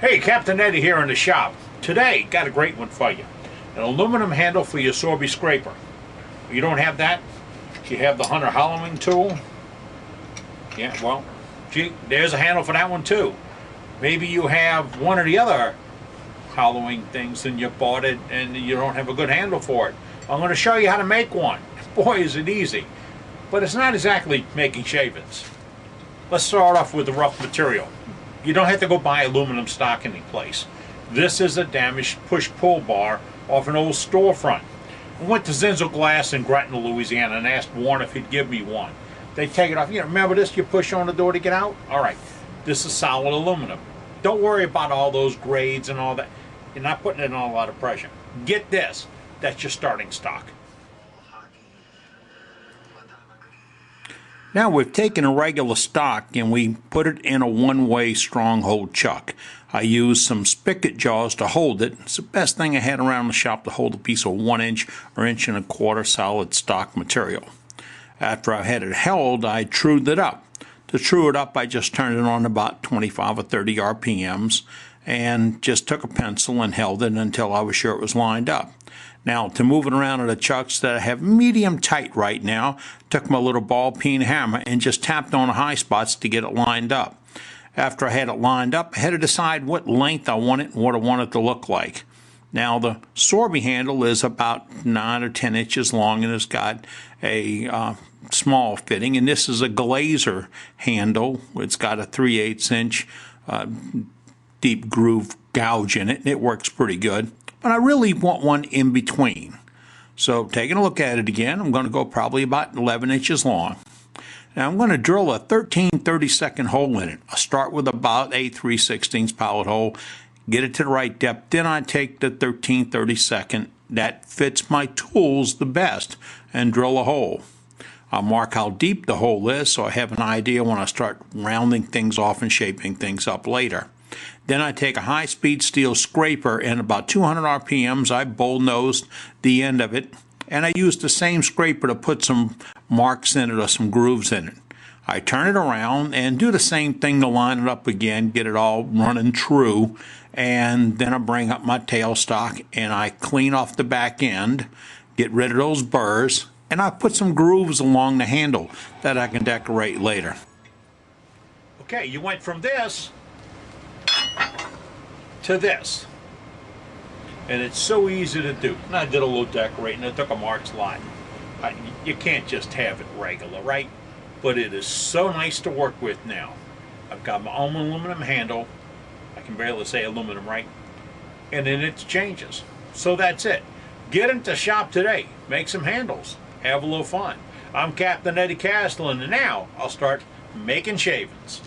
Hey, Captain Eddie here in the shop. Today, got a great one for you. An aluminum handle for your Sorby scraper. You don't have that? You have the Hunter hollowing tool? Yeah, well, gee, there's a handle for that one too. Maybe you have one or the other hollowing things and you bought it and you don't have a good handle for it. I'm going to show you how to make one. Boy, is it easy. But it's not exactly making shavings. Let's start off with the rough material. You don't have to go buy aluminum stock any place. This is a damaged push-pull bar off an old storefront. I went to Zinzel Glass in Gretna, Louisiana and asked Warren if he'd give me one. They take it off. You know, remember this? You push on the door to get out? All right. This is solid aluminum. Don't worry about all those grades and all that. You're not putting it on a lot of pressure. Get this. That's your starting stock. Now we've taken a regular stock and we put it in a one-way stronghold chuck. I used some spigot jaws to hold it. It's the best thing I had around the shop to hold a piece of 1 inch or 1.25 inch solid stock material. After I had it held, I trued it up. To true it up, I just turned it on about 25 or 30 RPMs and just took a pencil and held it until I was sure it was lined up. Now, to move it around in the chucks that I have medium tight right now, took my little ball peen hammer and just tapped on the high spots to get it lined up. After I had it lined up, I had to decide what length I want it and what I want it to look like. Now, the Sorby handle is about 9 or 10 inches long and it's got a small fitting, and this is a Glazer handle. It's got a 3/8 inch deep groove gouge in it, and it works pretty good. But I really want one in between. So taking a look at it again, I'm going to go probably about 11 inches long. Now I'm going to drill a 13/32 hole in it. I'll start with about a 3/16 pallet hole, get it to the right depth, then I take the 13/32 that fits my tools the best and drill a hole. I'll mark how deep the hole is so I have an idea when I start rounding things off and shaping things up later. Then I take a high-speed steel scraper and about 200 RPMs, I bull-nosed the end of it, and I used the same scraper to put some marks in it or some grooves in it. I turn it around and do the same thing to line it up again, get it all running true, and then I bring up my tailstock and I clean off the back end, get rid of those burrs, and I put some grooves along the handle that I can decorate later. Okay, you went from this to this, and it's so easy to do. And I did a little decorating. I took a Mark's lot. You can't just have it regular, right? But it is so nice to work with now. I've got my own aluminum handle. I can barely say aluminum, right? And then it changes. So that's it. Get into shop today. Make some handles. Have a little fun. I'm Captain Eddie Castle, and now I'll start making shavings.